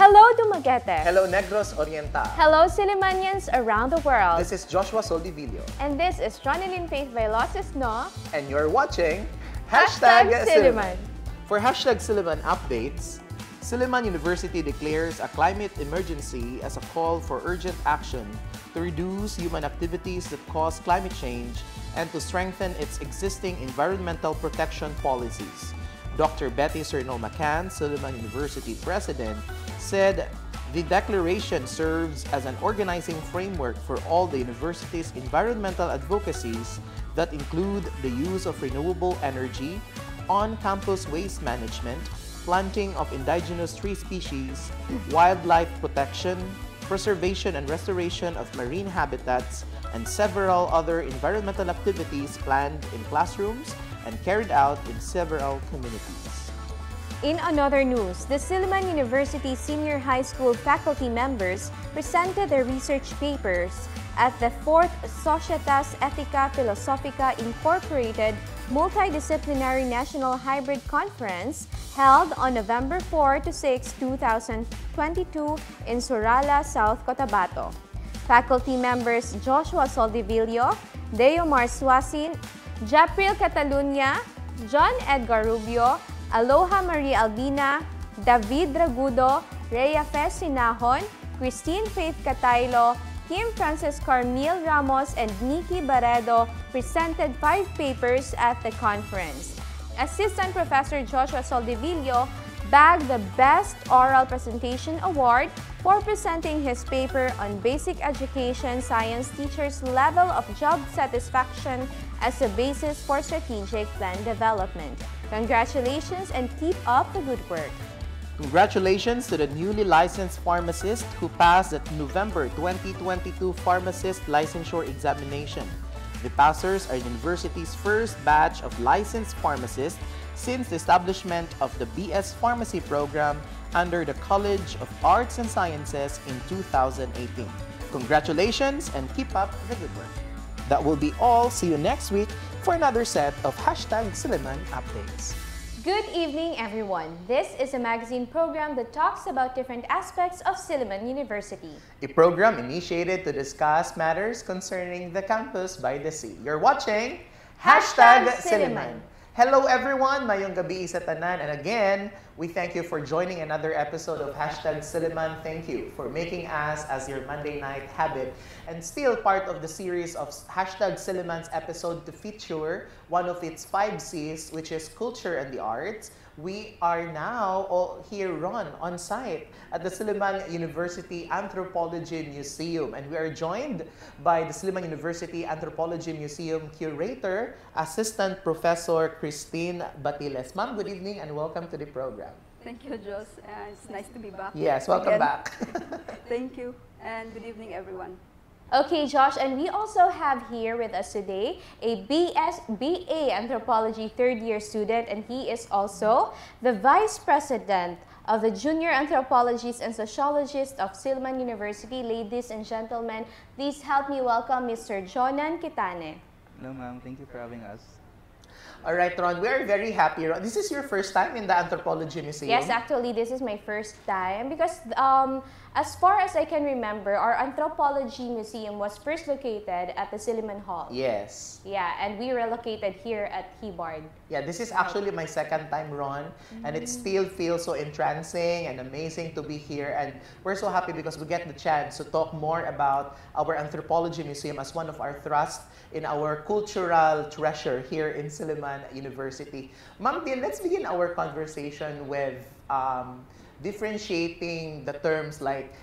Hello, Dumaguete. Hello, Negros Oriental. Hello, Sillimanians around the world. This is Joshua Soldivillo. And this is Ronelyn Vailoces, no? And you're watching Silliman. For Silliman updates, Silliman University declares a climate emergency as a call for urgent action to reduce human activities that cause climate change and to strengthen its existing environmental protection policies. Dr. Betty McCann, Silliman University president, said the declaration serves as an organizing framework for all the university's environmental advocacies that include the use of renewable energy, on-campus waste management, planting of indigenous tree species, wildlife protection, preservation and restoration of marine habitats, and several other environmental activities planned in classrooms and carried out in several communities. In another news, the Silliman University Senior High School faculty members presented their research papers at the 4th Societas Etica Filosofica Incorporated Multidisciplinary National Hybrid Conference held on November 4 to 6, 2022 in Surala, South Cotabato. Faculty members Joshua Soldivillo, Deomar Suasin, Japril Catalunya, John Edgar Rubio, Aloha Marie Albina, David Dragudo, Rhea Fez Sinahon, Christine Faith Cataylo, Kim Frances Carmil Ramos, and Nikki Barredo presented 5 papers at the conference. Assistant Professor Joshua Soldivillo bagged the Best Oral Presentation Award for presenting his paper on Basic Education Science Teachers' Level of Job Satisfaction as a Basis for Strategic Plan Development. Congratulations and keep up the good work. Congratulations to the newly licensed pharmacist who passed the November 2022 Pharmacist Licensure Examination. The passers are the university's first batch of licensed pharmacists since the establishment of the BS Pharmacy program under the College of Arts and Sciences in 2018. Congratulations and keep up the good work. That will be all. See you next week for another set of Silliman updates. Good evening, everyone. This is a magazine program that talks about different aspects of Silliman University. A program initiated to discuss matters concerning the campus by the sea. You're watching Silliman. Hello everyone, mayong gabi sa tanan, and again, we thank you for joining another episode of Silliman. Thank you for making us as your Monday night habit, and still part of the series of Silliman's episode to feature one of its 5 C's, which is culture and the arts. We are now all here on site at the Silliman University Anthropology Museum, and we are joined by the Silliman University Anthropology Museum Curator, Assistant Professor Christine Batiles. Ma'am, good evening and welcome to the program. Thank you, Jeuz. It's nice to be back. Yes, welcome back. Thank you, and good evening, everyone. Okay, Josh, and we also have here with us today a BA Anthropology 3rd-year student, and he is also the Vice President of the Junior Anthropologists and Sociologists of Silliman University. Ladies and gentlemen, please help me welcome Mr. Jonan Kitane. Hello, ma'am. Thank you for having us. All right, Ron, we're very happy. Ron, this is your first time in the Anthropology Museum? Yes, actually, this is my first time because as far as I can remember, our Anthropology Museum was first located at the Silliman Hall. Yes. Yeah, and we relocated here at Keyboard. Yeah, this is actually my second time, Ron, and it still feels so entrancing and amazing to be here. And we're so happy because we get the chance to talk more about our Anthropology Museum as one of our thrusts in our cultural treasure here in Silliman University. Ma'am Bill, let's begin our conversation with differentiating the terms like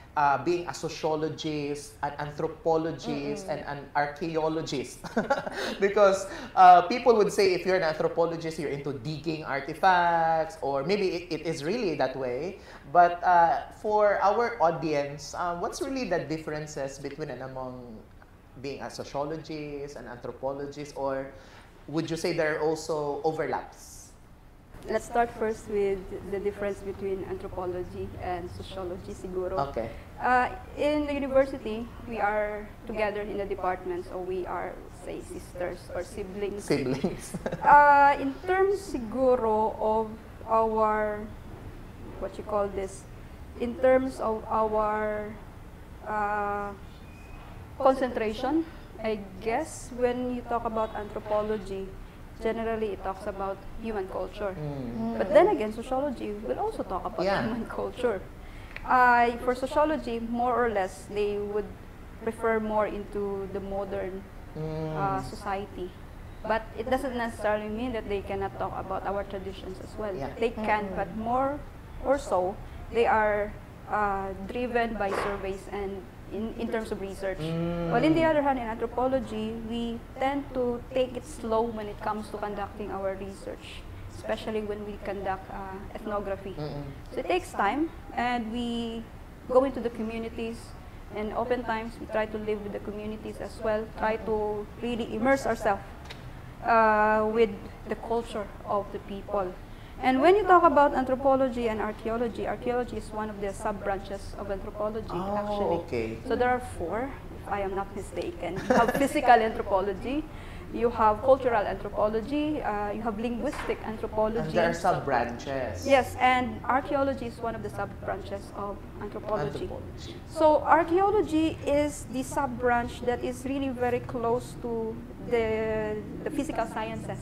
being a sociologist, an anthropologist, and an archaeologist. Because people would say if you're an anthropologist, you're into digging artifacts, or maybe it is really that way. But for our audience, what's really the differences between and among being a sociologist, an anthropologist, or would you say there are also overlaps? Let's start first with the difference between anthropology and sociology, siguro. Okay. In the university, we are together in a department, so we are, say, sisters or siblings. Siblings. In terms, siguro, of our, what you call this, in terms of our concentration, I guess when you talk about anthropology, generally it talks about human culture. But then again, sociology will also talk about human culture. For sociology, more or less, they would prefer more into the modern society. But it doesn't necessarily mean that they cannot talk about our traditions as well. They can, but more or so, they are driven by surveys and in terms of research. While in the other hand, in anthropology, we tend to take it slow when it comes to conducting our research, especially when we conduct ethnography. So it takes time, and we go into the communities, and oftentimes we try to live with the communities as well, try to really immerse ourselves with the culture of the people. And when you talk about anthropology and archaeology, archaeology is one of the sub-branches of anthropology, actually. So there are 4, if I am not mistaken. You have physical anthropology, you have cultural anthropology, you have linguistic anthropology. And there are sub-branches. Yes, and archaeology is one of the sub-branches of anthropology. So archaeology is the sub-branch that is really very close to the physical sciences.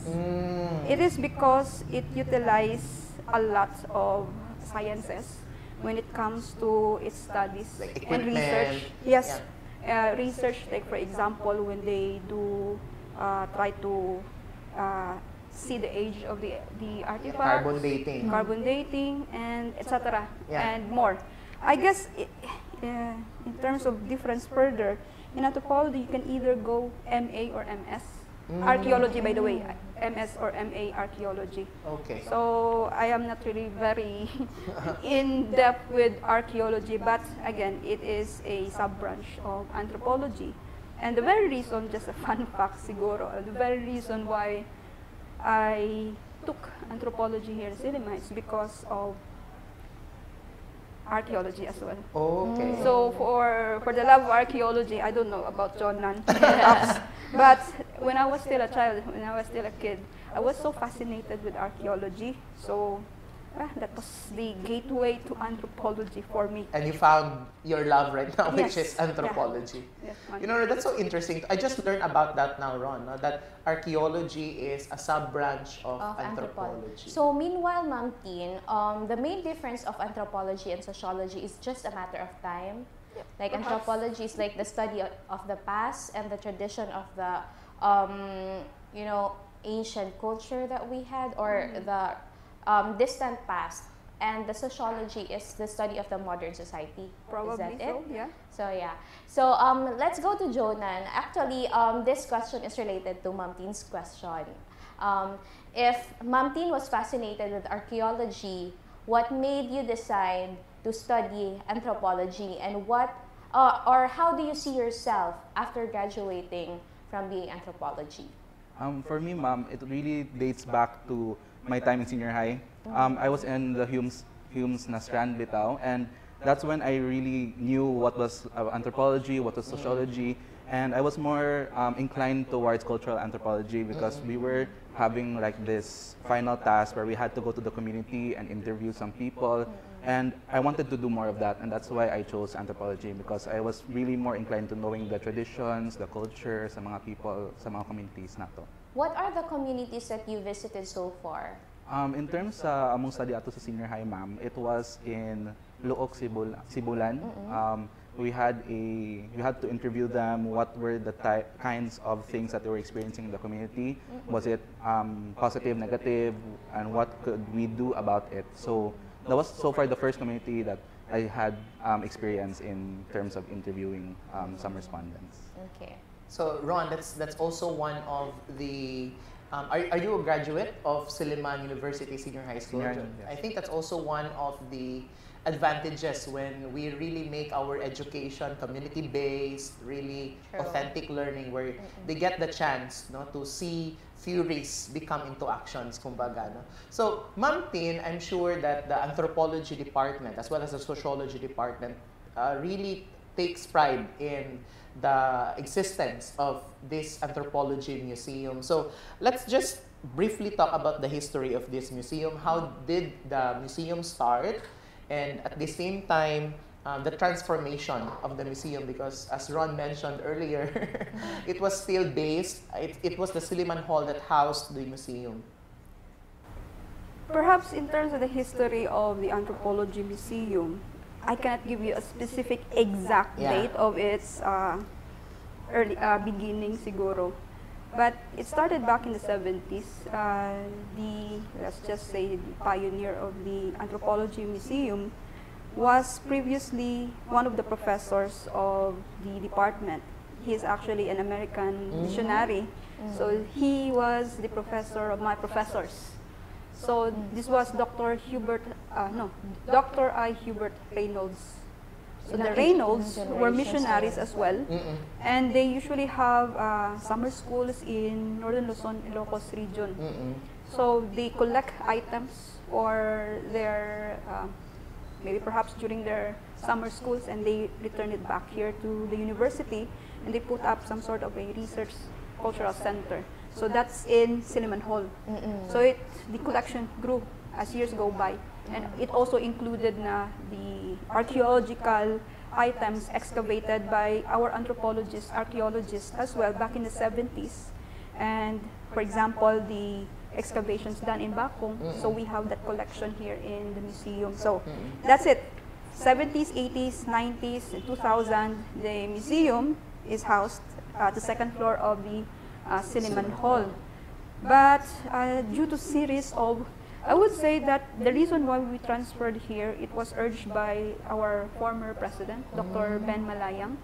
It is because it utilizes a lot of sciences when it comes to its studies and research. Yes, research, like for example, when they do try to see the age of the artifact, carbon dating, and etc. and more. I guess in terms of difference further, in anthropology you can either go MA or MS. Archaeology, by the way, MS or MA archaeology. So I am not really very in depth with archaeology, but again, it is a sub-branch of anthropology. And the very reason, just a fun fact siguro, the very reason why I took anthropology here in Silliman is because of archaeology as well. So for the love of archaeology, I don't know about Jonan, but when I was still a child, when I was still a kid, I was so fascinated with archaeology. So that was the gateway to anthropology for me. And you found your love right now, which is anthropology. You know, that's so interesting. I just learned about that now, Ron, that archaeology is a sub-branch of anthropology. So meanwhile, Ma'am Tin, the main difference of anthropology and sociology is just a matter of time. Like anthropology is like the study of the past and the tradition of the, you know, ancient culture that we had, or the distant past, and the sociology is the study of the modern society. Probably is that so, it? yeah. So yeah. So let's go to Jonan. Actually, this question is related to Ma'am Tin's question. If Ma'am Tin was fascinated with archaeology, what made you decide to study anthropology, and what, or how do you see yourself after graduating from being anthropology? For me, ma'am, it really dates back to my time in senior high. I was in the Humes na strand bitaw, and that's when I really knew what was anthropology, what was sociology, and I was more inclined towards cultural anthropology because we were having like this final task where we had to go to the community and interview some people, and I wanted to do more of that, and that's why I chose anthropology, because I was really more inclined to knowing the traditions, the culture sa mga people, sa mga communities na to. What are the communities that you visited so far? In terms sa among study ato sa senior high, ma'am, it was in Luok, Sibulan. We had to interview them. What were the kinds of things that they were experiencing in the community? Was it positive, negative, and what could we do about it? So that was so far the first community that I had experience in terms of interviewing some respondents. Okay. So Ron, that's also one of the. Are you a graduate of Silliman University Senior High School? Yes. I think that's also one of the advantages when we really make our education community-based, really authentic learning, where they get the chance, no, to see theories become into actions, kumbaga. No? So, Ma'am Tin, I'm sure that the anthropology department as well as the sociology department really takes pride in the existence of this anthropology museum. So let's just briefly talk about the history of this museum. How did the museum start? and at the same time, the transformation of the museum, because as Ron mentioned earlier, it was still based, it was the Silliman Hall that housed the museum. Perhaps in terms of the history of the Anthropology Museum, I cannot give you a specific exact date of its early beginning siguro. But it started back in the 70s. Let's just say, the pioneer of the Anthropology Museum was previously one of the professors of the department. He is actually an American missionary. So he was the professor of my professors. So this was Dr. I. Hubert Reynolds. So the Reynolds were missionaries as well, and they usually have summer schools in Northern Luzon, Ilocos region. So they collect items for their, maybe perhaps during their summer schools, and they return it back here to the university, and they put up some sort of a research cultural center. So that's in Silliman Hall. So the collection grew as years go by. And it also included the archaeological items excavated by our anthropologists, archaeologists as well back in the 70s. And for example, the excavations done in Bakong. So we have that collection here in the museum. So that's it. 70s, 80s, 90s, and 2000, the museum is housed at the second floor of the Silliman Hall. But due to series of, I would say that the reason why we transferred here, it was urged by our former president, Dr. Ben Malayang.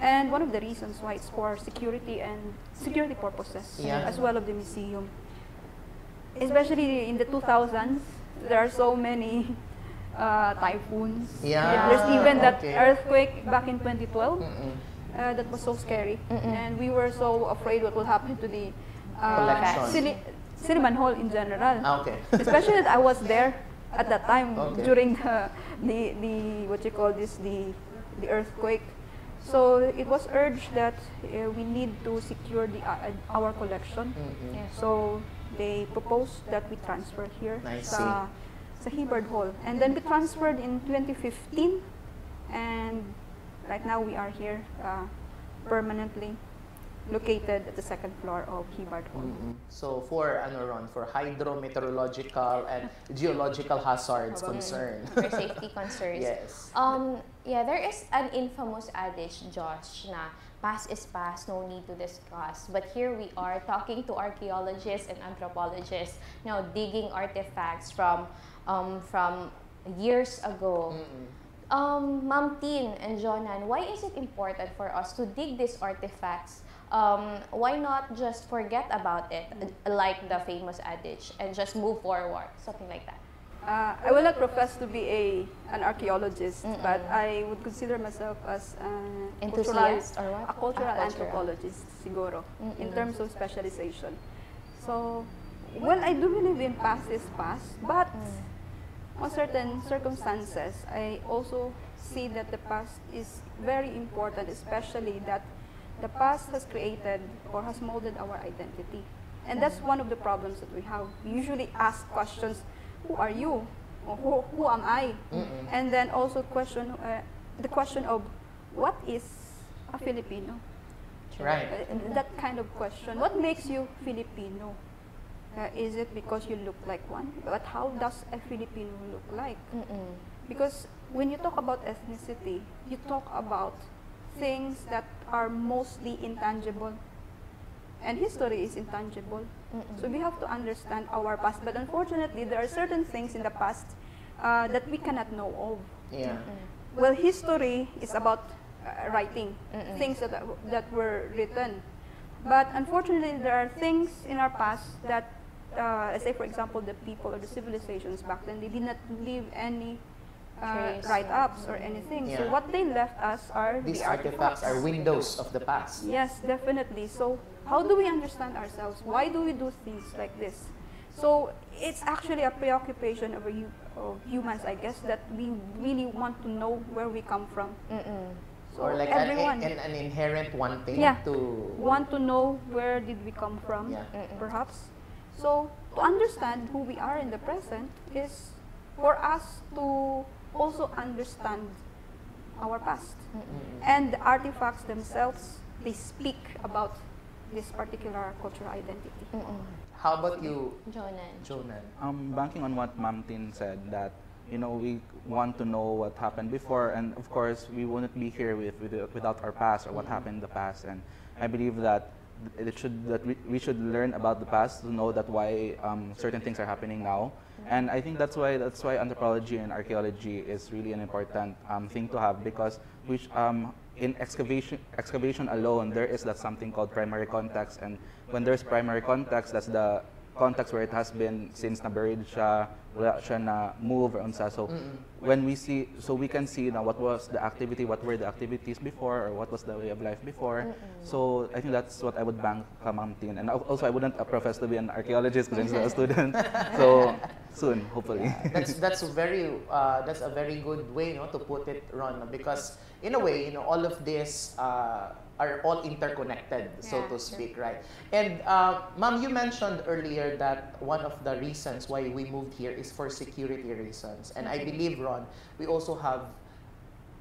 And one of the reasons why it's for security and security purposes as well of the museum. Especially in the 2000s, there are so many typhoons. There's even that earthquake back in 2012. That was so scary, and we were so afraid what will happen to the Silliman Hall in general. Especially that I was there at that time during the what you call this, the earthquake. So it was urged that we need to secure our collection. So they proposed that we transfer here sa Hibbard Hall, and then we transferred in 2015, and right now we are here permanently located at the second floor of Hibbard Hall. So for hydrometeorological and geological hazards concerned. For safety concerns. Yes. Yeah, there is an infamous adage, Josh, na past is past, no need to discuss. But here we are talking to archaeologists and anthropologists, now digging artifacts from years ago. Ma'am Tin and Jonan, why is it important for us to dig these artifacts? Why not just forget about it, like the famous adage, and just move forward, something like that? I will not profess to be an archaeologist, but I would consider myself as a cultural anthropologist, siguro, in terms of specialization. So, well, I do believe in past is past, but on certain circumstances, I also see that the past is very important, especially that the past has created or has molded our identity. And that's one of the problems that we have. We usually ask questions, who are you? Or who am I? And then also the question of, what is a Filipino? That kind of question. What makes you Filipino? Is it because you look like one? But how does a Filipino look like? Because when you talk about ethnicity, you talk about things that are mostly intangible. And history is intangible. So we have to understand our past. But unfortunately, there are certain things in the past that we cannot know of. Well, history is about writing, things that were written. But unfortunately, there are things in our past that, let's say for example, the people or the civilizations back then, they did not leave any write-ups or anything. So what they left us are these artifacts are windows of the past. Yes, definitely. So how do we understand ourselves? Why do we do things like this? So it's actually a preoccupation of humans, I guess, that we really want to know where we come from. So or like everyone, an inherent wanting to want to know where did we come from, perhaps. So to understand who we are in the present is for us to also understand our past. And the artifacts themselves, they speak about this particular cultural identity. How about you, Jonan? Jonan? Banking on what Ma'am Tin said, that we want to know what happened before, and of course we wouldn't be here without our past or what happened in the past. And I believe that we should learn about the past to know that why certain things are happening now. And I think that's why anthropology and archaeology is really an important thing to have, because in excavation alone, there is that something called primary context, and when there's primary context, that's the context where it has been since na-buried siya, wala siya na move or unsa. So when we can see now what was the activity, what were the activities before, or what was the way of life before. So I think that's what I would bank Ma'am Tin. And also I wouldn't profess to be an archaeologist because I'm still a student. So soon, hopefully. That's a very good way, to put it, Ron, because in a way, all of this are all interconnected, so to speak, right? And Ma'am, you mentioned earlier that one of the reasons why we moved here is for security reasons. And I believe, Ron, we also have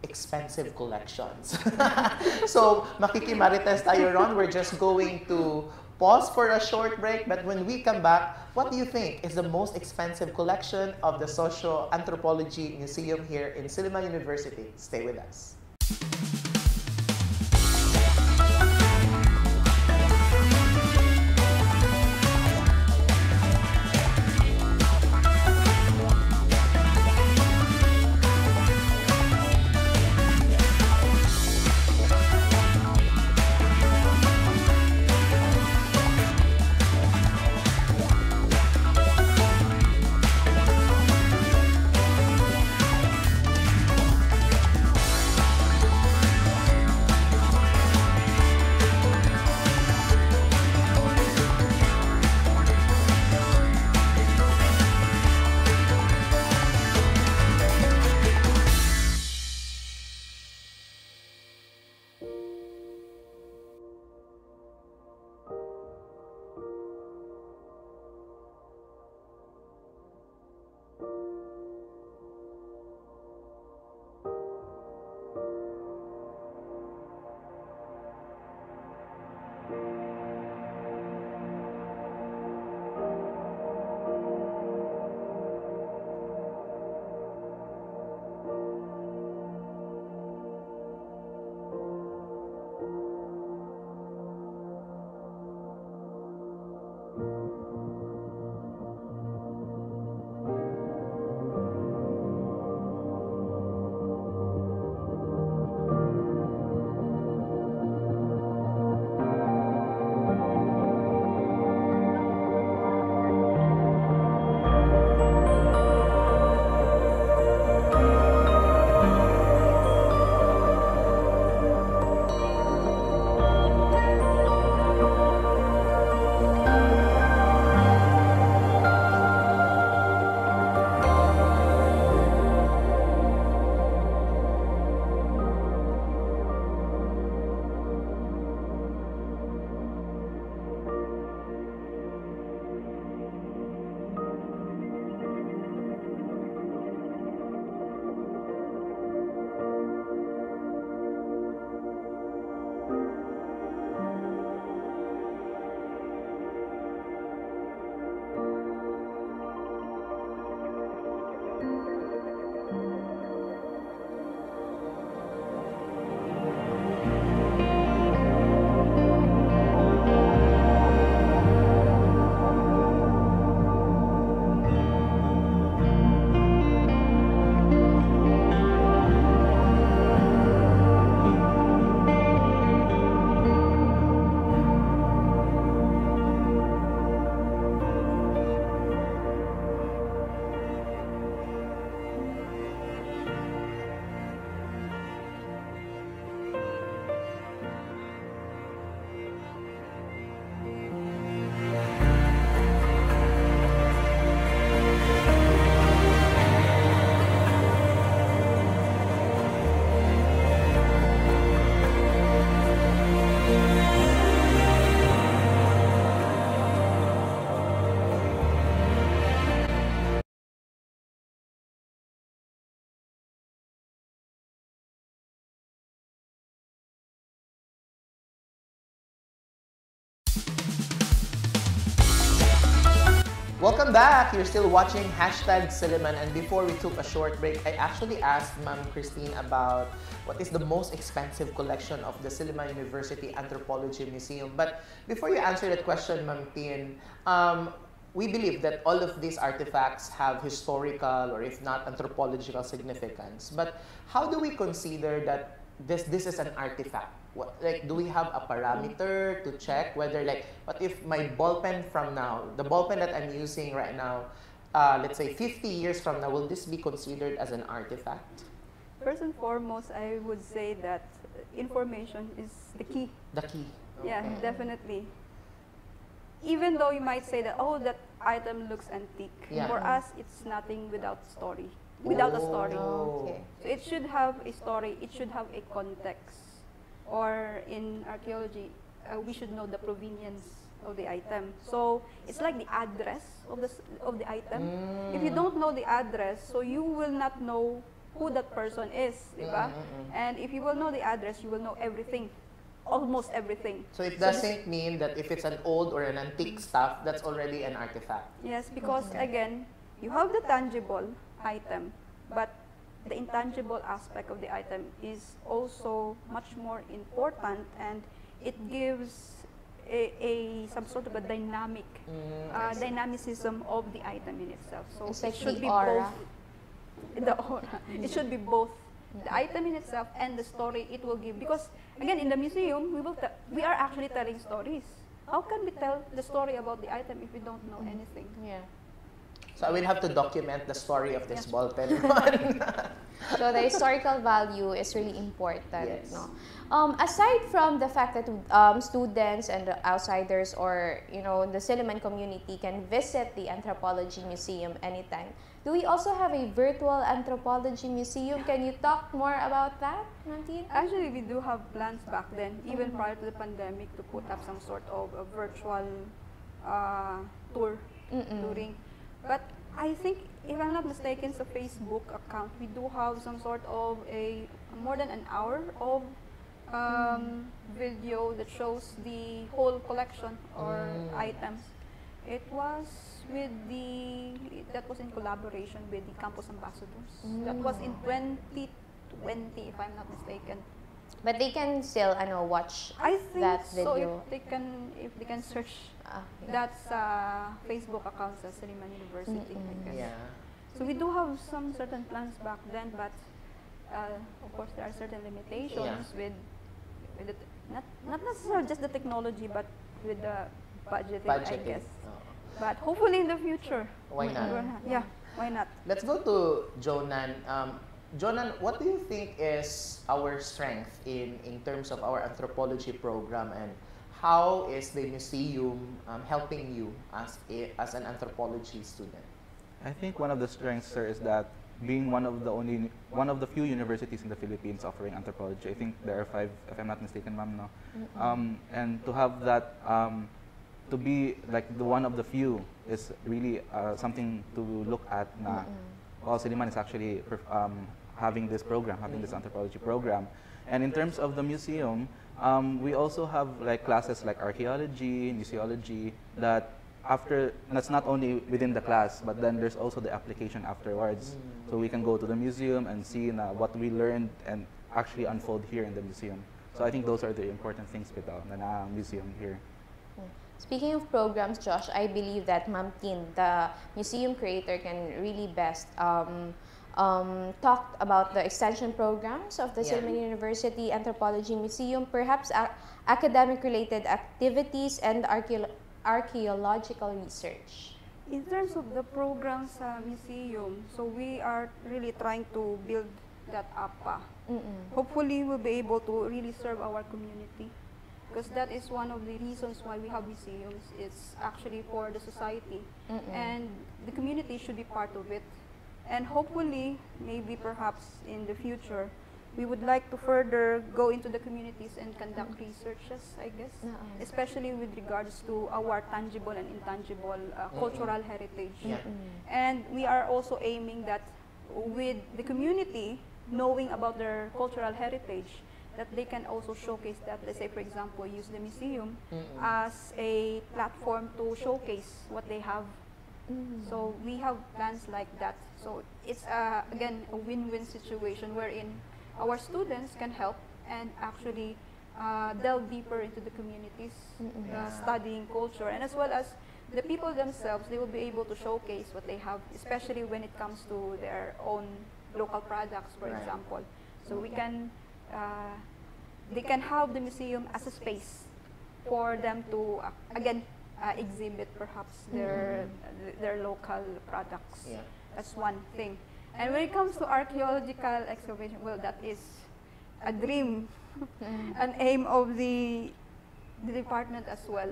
expensive collections. So, makikimarites tayo, Ron. We're just going to pause for a short break, but when we come back, what do you think is the most expensive collection of the Socio-Anthropology Museum here in Silliman University? Stay with us. Welcome back! You're still watching #Silliman, and before we took a short break, I actually asked Ma'am Christine about what is the most expensive collection of the Silliman University Anthropology Museum. But before you answer that question, Ma'am Tin, we believe that all of these artifacts have historical or if not anthropological significance. But how do we consider that this is an artifact? What, like, do we have a parameter to check whether, like, what if my ball pen from now, the ball pen that I'm using right now, let's say 50 years from now, will this be considered as an artifact? First and foremost, I would say that information is the key. The key. Yeah, Okay. definitely. Even though you might say that, oh, that item looks antique. Yeah. For us, it's nothing without story. Without a story. Okay. So it should have a story. It should have a context. Or in archaeology, we should know the provenience of the item. So it's like the address of the item. If you don't know the address, so you will not know who that person is, diba? And if you will know the address, you will know everything, almost everything. So it doesn't mean that if it's an old or an antique stuff, that's already an artifact. Yes, because again, you have the tangible item, but the intangible aspect of the item is also much more important, and it gives some sort of a dynamic dynamicism of the item in itself. So It's it like should the be aura. both the aura. It should be both the item in itself and the story it will give. Because again, in the museum, we are actually telling stories. How can we tell the story about the item if we don't know anything? Yeah. So I will have to document the story of this ball pen. So the historical value is really important. Yes. No? Aside from the fact that students and the outsiders or the Silliman community can visit the Anthropology Museum anytime, do we also have a virtual Anthropology Museum? Can you talk more about that, Nantin? Actually, we do have plans back then, even prior to the pandemic, to put up some sort of a virtual tour during. But I think, if I'm not mistaken, sa Facebook account, we do have some sort of more than an hour of video that shows the whole collection or items. It was that was in collaboration with the campus ambassadors. That was in 2020, if I'm not mistaken. But they can still watch I think that so. video. If they can search Okay. that's Facebook account sa Silliman University, I guess. Yeah. So we do have some certain plans back then, but of course there are certain limitations with the, not necessarily just the technology, but with the budgeting, I guess. But hopefully in the future. Why not? Yeah, why not? Let's go to Jonan. Jonan, what do you think is our strength in terms of our anthropology program, and how is the museum helping you as an anthropology student? I think one of the strengths, sir, is that being one of the few universities in the Philippines offering anthropology. I think there are 5, if I'm not mistaken, ma'am, no? And to have that, to be like the one of the few is really something to look at. Well, Silliman is actually having this program, having this anthropology program. And in terms of the museum, we also have like classes like archaeology, museology, that's not only within the class, but then there's also the application afterwards. So we can go to the museum and see what we learned and actually unfold here in the museum. So I think those are the important things with the museum here. Speaking of programs, Josh, I believe that Ma'am Tin, the museum curator, can really best talk about the extension programs of the Silliman University Anthropology Museum, perhaps academic-related activities and archaeological research. In terms of the programs museum, so we are really trying to build that up. Hopefully, we'll be able to really serve our community, because that is one of the reasons why we have museums. It's actually for the society, and the community should be part of it. And hopefully, maybe perhaps in the future, we would like to further go into the communities and conduct researches, I guess, especially with regards to our tangible and intangible cultural heritage. And we are also aiming that with the community knowing about their cultural heritage, that they can also showcase that. Let's say, for example, use the museum as a platform to showcase what they have. So we have plans like that. So it's again a win-win situation wherein our students can help and actually delve deeper into the communities, studying culture, and as well as the people themselves, they will be able to showcase what they have, especially when it comes to their own local products, for example. So we can, they can have the museum as a space for them to, again, exhibit perhaps their local products. That's one thing. And when it comes to archaeological excavation, well, that is a dream, an aim of the department as well.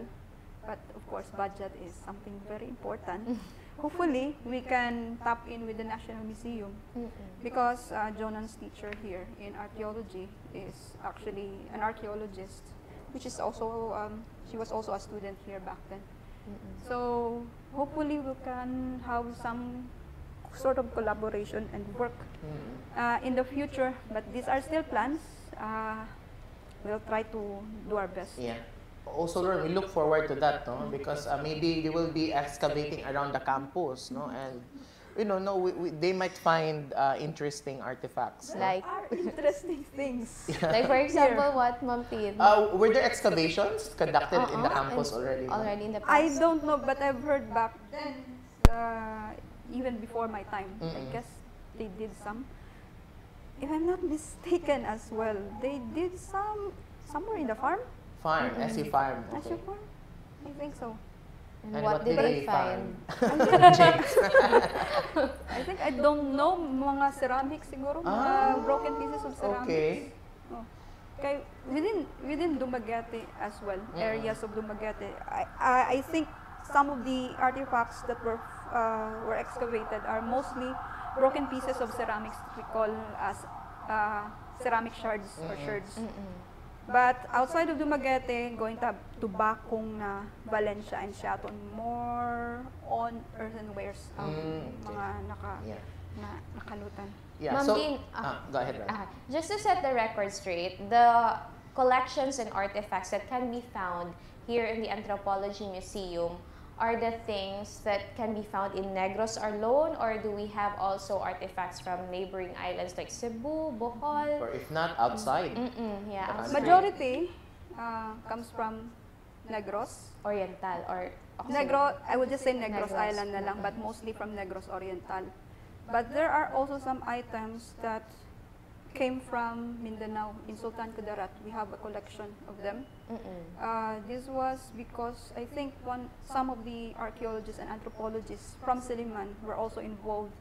But of course, budget is something very important. Hopefully, we can tap in with the National Museum because Jonan's teacher here in archaeology is actually an archaeologist, which is also, she was also a student here back then. So hopefully we can have some sort of collaboration and work in the future, but these are still plans. We'll try to do our best. Also, Lord, we look forward to that, no? Because maybe they will be excavating around the campus, no? And you know, they might find interesting artifacts. Like interesting things. Like for example, what, Ma'am Pete? Were there excavations conducted in the campus already? Already in the past? I don't know, but I've heard back then, even before my time, I guess they did some. If I'm not mistaken as well, they did some somewhere in the farm. Farm, SC Farm. SC Farm? I think so. And what did they find? I think, I don't know, mga ceramics siguro, mga broken pieces of ceramics. Okay. Okay, within Dumaguete as well, areas of Dumaguete, I think some of the artifacts that were excavated are mostly broken pieces of ceramics that we call as ceramic shards or shards. But outside of Dumaguete, going to Bacong na Valencia and Shaton, more on earthenwares, mga nakalutan. Yeah, so, go ahead, just to set the record straight, the collections and artifacts that can be found here in the Anthropology Museum are the things that can be found in Negros alone, or do we have also artifacts from neighboring islands like Cebu, Bohol? Or if not, outside. Yeah, majority comes from Negros. Oriental or Negros, I would just say Negros Island na lang, but mostly from Negros Oriental. But there are also some items that came from Mindanao in Sultan Kudarat. We have a collection of them. This was because I think some of the archaeologists and anthropologists from Silliman were also involved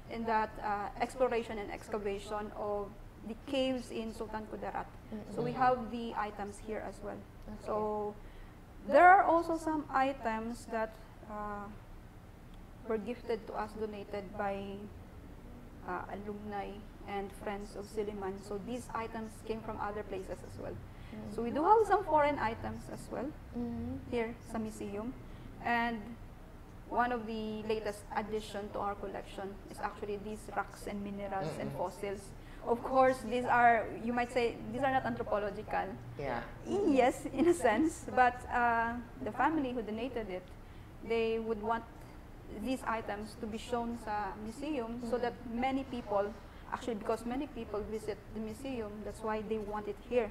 in that exploration and excavation of the caves in Sultan Kudarat. So we have the items here as well. So there are also some items that were gifted to us, donated by alumni and friends of Silliman. So these items came from other places as well. So we do have some foreign items as well here sa museum. And one of the latest addition to our collection is actually these rocks and minerals and fossils. Of course, these are, you might say, these are not anthropological. Yes, in a sense, but the family who donated it, they would want these items to be shown sa museum so that many people, actually because many people visit the museum, that's why they want it here.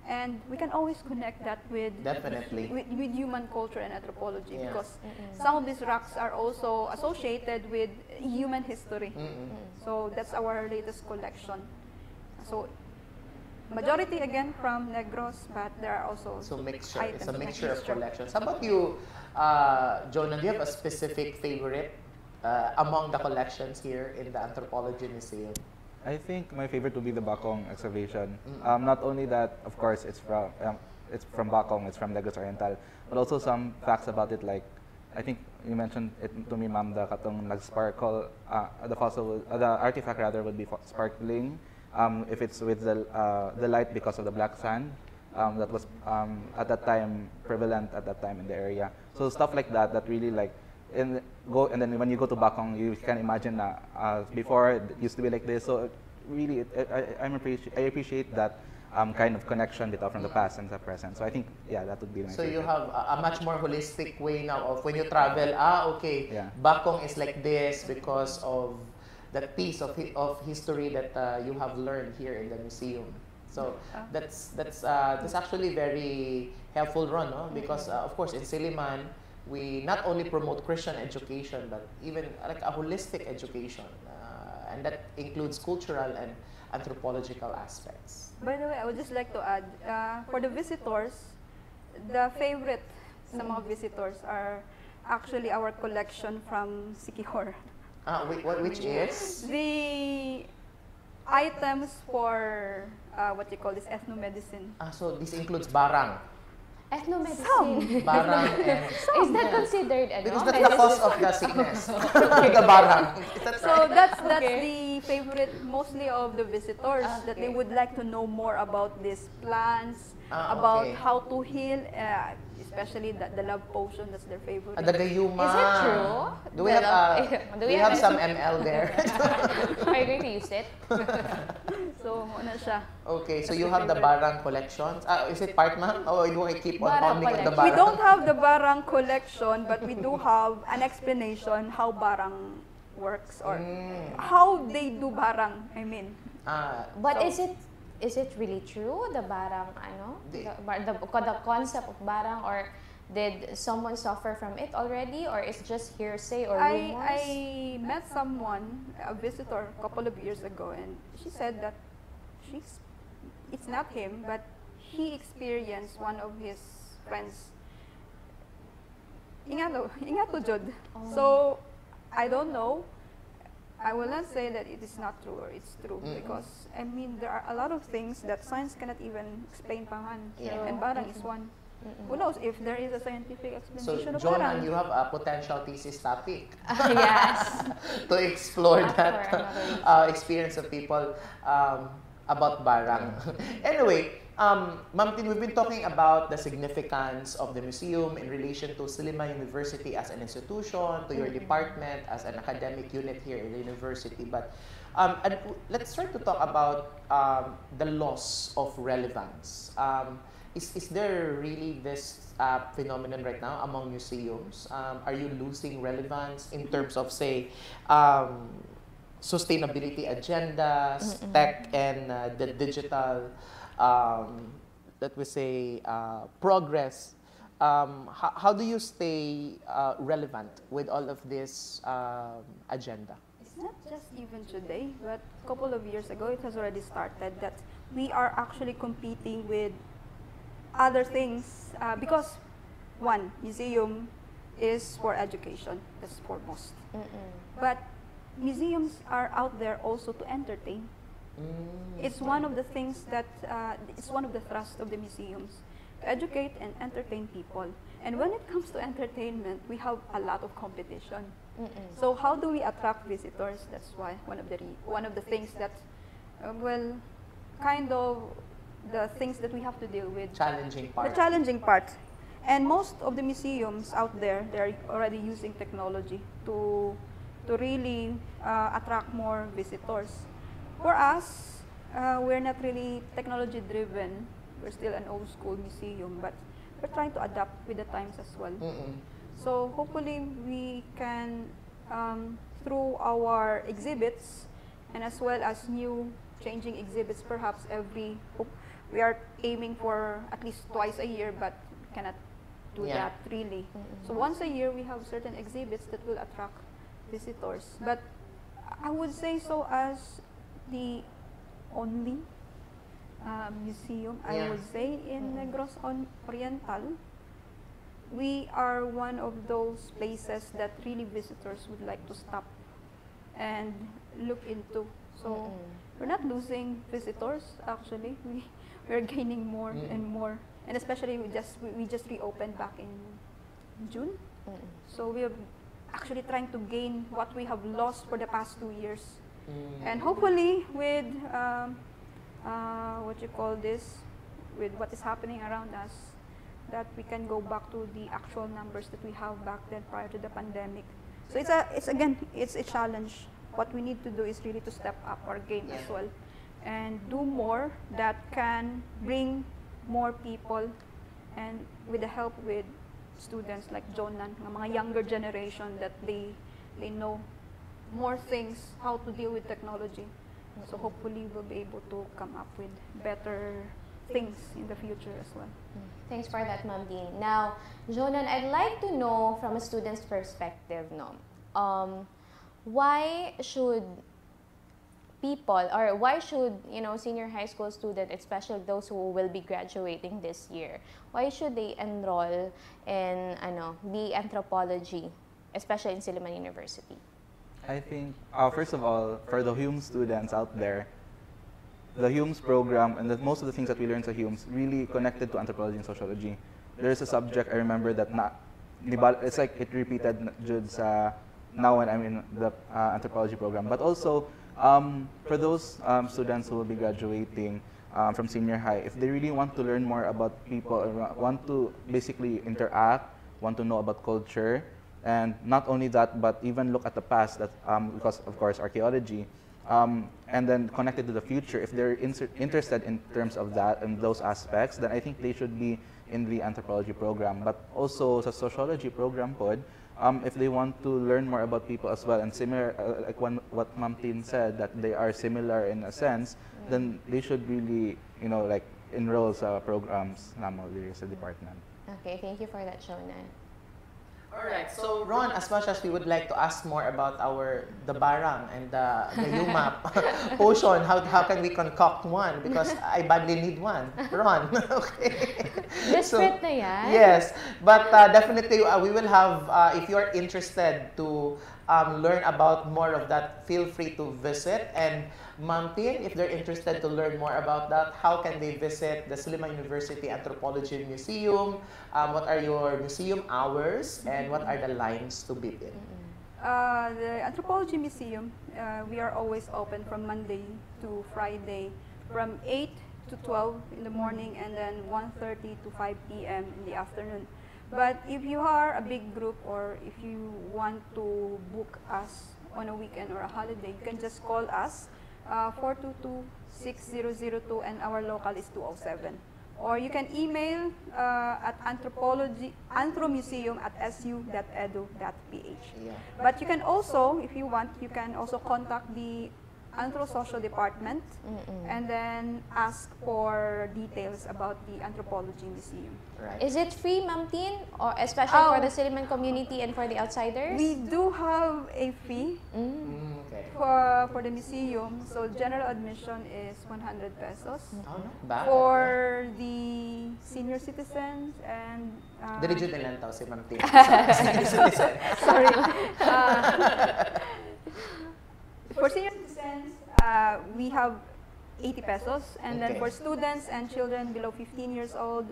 And we can always connect that with with human culture and anthropology, because some of these rocks are also associated with human history. So that's our latest collection. So majority again from Negros, but there are also mixture. items. It's a mixture of collections. How about you, Jonan? Do you have a specific favorite among the collections here in the Anthropology Museum? I think my favorite would be the Bacong excavation. Not only that, of course, it's from Bacong, it's from Negros Oriental, but also some facts about it, like I think you mentioned it to me, ma'am, the katong nag-sparkle, the fossil, the artifact rather would be sparkling if it's with the light because of the black sand that was at that time prevalent at that time in the area. So stuff like that really like. And then when you go to Bacong, you can imagine before it used to be like this. So really, I appreciate that kind of connection bitaw from the past and the present. So I think, yeah, that would be my So favorite. you have a much more holistic way now of when you travel, okay, Yeah. Bakong is like this because of that piece of history that you have learned here in the museum. So that's actually very helpful, Ron, no? Because of course in Silliman, we not only promote Christian education, but even like a holistic education, and that includes cultural and anthropological aspects. By the way, I would just like to add, for the visitors, the favorite sa mga visitors are actually our collection from Sikihor. Which is? The items for what you call this ethnomedicine. So this includes barang. Ethnomedicine. Barang and... Is that considered Because that's the cause of the sickness. The barang. Is that So right? that's the favorite mostly of the visitors, that they would like to know more about these plants, about how to heal, especially the love potion. That's their favorite. The gayuma. Is it true? Do we have Do we have some ml there? Are you going to use it? So ano siya? Okay, so you have the barang collections. Is it part, ma'am? Or do I keep on Barang pounding on the collection. barang? We don't have the barang collection, but we do have an explanation how barang works or how they do barang. I mean, But So- is it really true, the barang, the concept of barang, or did someone suffer from it already, or it's just hearsay or rumors? I met someone, a visitor, a couple of years ago, and she said that it's not him, but he experienced one of his friends. Ingato jud. So I don't know. I will not say that it is not true or it's true, because I mean there are a lot of things that science cannot even explain pa man. And barang is one. Who knows if there is a scientific So, explanation of Jonan, barang. you have a potential thesis topic Yes. to explore Not that for another experience of people about barang. Anyway, Ma'am Tin, we've been talking about the significance of the museum in relation to Silliman University as an institution, to your department as an academic unit here in the university. But and let's start to talk about the loss of relevance. Is there really this phenomenon right now among museums? Are you losing relevance in terms of, say, sustainability agendas, tech, and the digital, let we say, progress? How do you stay relevant with all of this agenda? It's not just even today, but a couple of years ago it has already started that we are actually competing with other things because one, museum is for education, that's foremost. But museums are out there also to entertain. It's one of the things that, it's one of the thrusts of the museums, to educate and entertain people. And when it comes to entertainment, we have a lot of competition. So how do we attract visitors? That's why one of the things that, well, kind of the things that we have to deal with. Challenging part. The challenging part. And most of the museums out there, they're already using technology to really attract more visitors. For us, we're not really technology driven. We're still an old school museum, but we're trying to adapt with the times as well. So hopefully we can, through our exhibits and as well as new changing exhibits, perhaps we are aiming for at least twice a year, but cannot do that really. So once a year we have certain exhibits that will attract visitors. But I would say so as the only museum, I would say, in Negros Oriental, we are one of those places that really visitors would like to stop and look into. So we're not losing visitors, actually. We're gaining more and more. And especially we just reopened back in June. So we are actually trying to gain what we have lost for the past 2 years. And hopefully with what you call this, with what is happening around us, that we can go back to the actual numbers that we have back then prior to the pandemic. So it's a challenge. What we need to do is really to step up our game as well. and do more that can bring more people, and with the help with students like Jonan, mga younger generation, that they know more things, how to deal with technology. So hopefully we'll be able to come up with better things in the future as well. Thanks for that, Ma'am Dean. Now, Jonan, I'd like to know from a student's perspective, why should people, or why should, senior high school students, especially those who will be graduating this year, why should they enroll in the anthropology, especially in Silliman University? I think, first of all, for the Hume students out there, the Hume's program and most of the things that we learn sa Hume's really connected to anthropology and sociology. There's a subject I remember that it's like it repeated Jeuz now when I'm in the anthropology program. But also, for those students who will be graduating from senior high, if they really want to learn more about people, want to basically interact, want to know about culture, and not only that, but even look at the past, that because of course archaeology, and then connected to the future. If they're interested in terms of that and those aspects, then I think they should be in the anthropology program. But also sa sociology program pod, if they want to learn more about people as well, and similar, like what Ma'am Tin said, that they are similar in a sense, then they should really, like enroll sa programs namo diri sa department. Okay, thank you for that, Jonan. Alright, so Ron, as much as we would like to ask more about the barang and the UMAP potion, how can we concoct one? Because I badly need one. Ron, okay. Desperate na yan? Yes, but definitely we will have, if you're interested to learn about more of that, feel free to visit. And Ma'am Tin, if they're interested to learn more about that, how can they visit the Silliman University Anthropology Museum? What are your museum hours, and what are the lines to beat in? The Anthropology Museum, we are always open from Monday to Friday from 8 to 12 in the morning, and then 1:30 to 5 p.m. in the afternoon. But if you are a big group, or if you want to book us on a weekend or a holiday, you can just call us 422-6002, and our local is 207. Or you can email at anthromuseum@su.edu.ph. Yeah. But you can also, if you want, you can also contact the Anthro-Social Department and then ask for details about the Anthropology Museum. Right. Is it free, Ma'am Tin, or especially for the Silliman community and for the outsiders? We do have a fee Okay. for the museum. So general admission is 100 pesos. Oh, not bad. For the senior citizens and Diligent lang tao si Ma'am Tin. sorry. For senior citizens, we have 80 pesos, and then for students and children below 15 years old,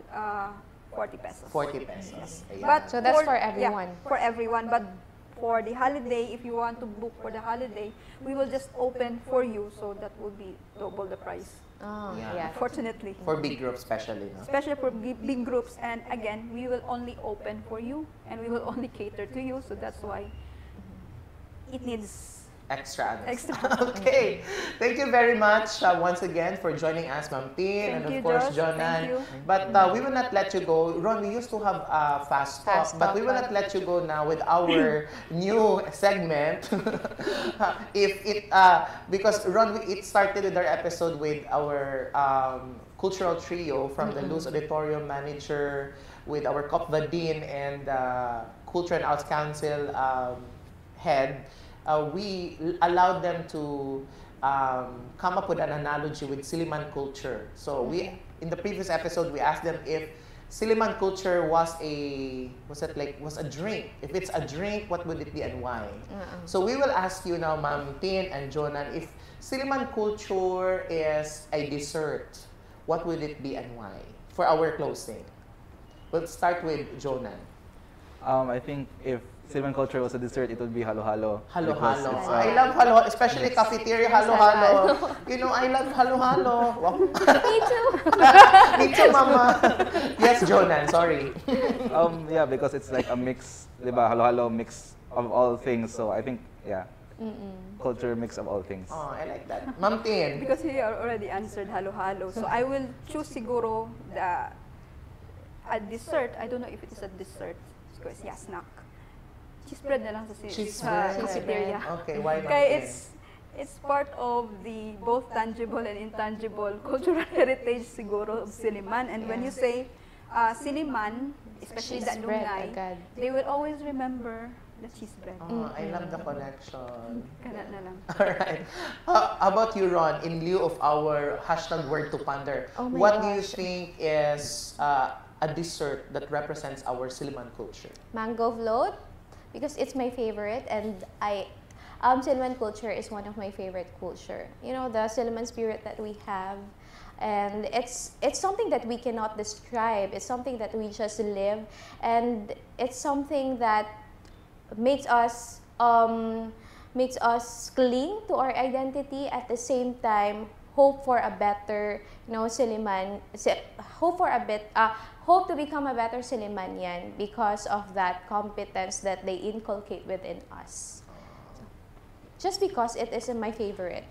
40 pesos. 40 pesos. Ayan. But So that's for everyone. Yeah, for everyone. But for the holiday, if you want to book for the holiday, we will just open for you, so that will be double the price. Oh, Yeah. yeah. Fortunately. For big groups especially, no? Especially for big groups, and again, we will only open for you, and we will only cater to you, so that's why it needs Extra. extra. Okay. Thank you very much once again for joining us, Ma'am Tin, and Thank of you, course, Josh. Jonan. Thank you. But we will not let you go. Ron, we used to have Fast Talk, Fast but Talk, we will not let you go now with our new segment. Because Ron, it started with our episode with our cultural trio from the Luz Auditorium manager, with our COPVA Dean and Culture and Arts Council head. We allowed them to come up with an analogy with Silliman culture. So in the previous episode, we asked them if Silliman culture was a drink. If it's a drink, what would it be and why? So we will ask you now, Ma'am Tin and Jonan, if Silliman culture is a dessert, what would it be and why? For our closing. We'll start with Jonan. I think if Silliman culture was a dessert, it would be halo-halo. Halo-halo. Because it's, I love halo, especially cafeteria halo-halo. You know, I love halo-halo. Wow. Me too. Me too, Mama. Yes, Jonan, sorry. Yeah, because it's like a mix, diba? Halo-halo mix of all things. So I think, yeah, culture mix of all things. Oh, I like that. Ma'am Tin. Because he already answered halo-halo. So I will choose siguro a dessert. I don't know if it is a dessert. Because yeah, snack. Cheese bread na lang sa cafeteria. Okay, why not? Kaya it's part of the both tangible and intangible cultural heritage siguro of Silliman. And when you say Silliman, especially the alumni, they will always remember the cheese bread. Oh, I love the connection. Kana na lang. Alright. How about you, Ron? In lieu of our hashtag word to ponder, what do you think is a dessert that represents our Silliman culture? Mango float, because it's my favorite, and Silliman culture is one of my favorite culture. You know, the Silliman spirit that we have, and it's something that we cannot describe. It's something that we just live, and it's something that makes us cling to our identity, at the same time hope for a better, Silliman, hope to become a better Sillimanian because of that competence that they inculcate within us. Just because it is my favorite.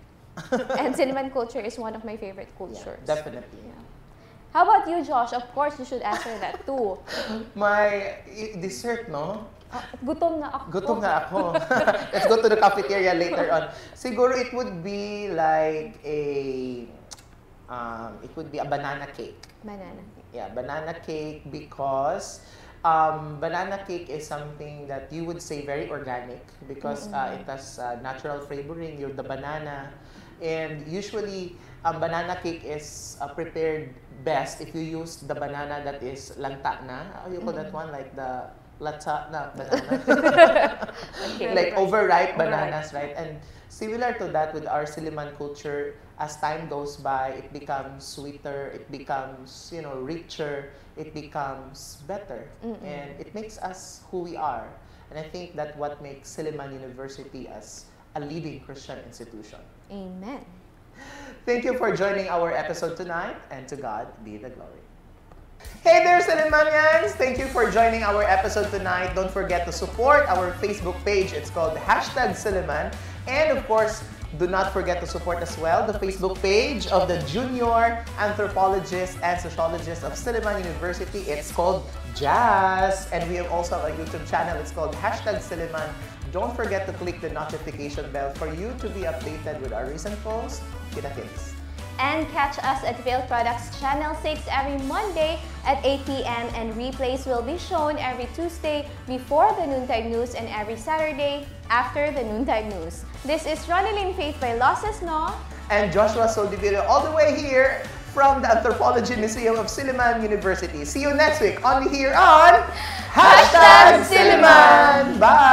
And Silliman culture is one of my favorite cultures. Yeah, definitely. Yeah. How about you, Josh? Of course, you should answer that too. My dessert, no? Gutom na ako. Gutom na ako. Let's go to the cafeteria later on. Siguro it would be like a banana cake. Banana cake. Yeah, banana cake, because banana cake is something that you would say very organic, because it has natural flavoring, the banana. And usually, banana cake is prepared best if you use the banana that is lanta na. How do you call that one? Like the lata na banana. Okay. Like overripe bananas, right? And similar to that with our Silliman culture, as time goes by, it becomes sweeter, it becomes, richer, it becomes better. And it makes us who we are. And I think that what makes Silliman University as a leading Christian institution. Amen. Thank you for joining our episode tonight, and to God be the glory. Hey there, Sillimanians! Thank you for joining our episode tonight. Don't forget to support our Facebook page. It's called #Silliman. And of course, do not forget to support as well the Facebook page of the Junior Anthropologist and Sociologist of Silliman University. It's called Jeuz. And we have also a YouTube channel. It's called #Silliman. Don't forget to click the notification bell for you to be updated with our recent posts. Kitane. And catch us at Vail Products Channel 6 every Monday at 8 p.m. and replays will be shown every Tuesday before the noontime news and every Saturday after the noontime news. This is Ronelyn Vailoces, no? And Joshua Soldivillo, all the way here from the Anthropology Museum of Silliman University. See you next week, only here on #Silliman. Bye!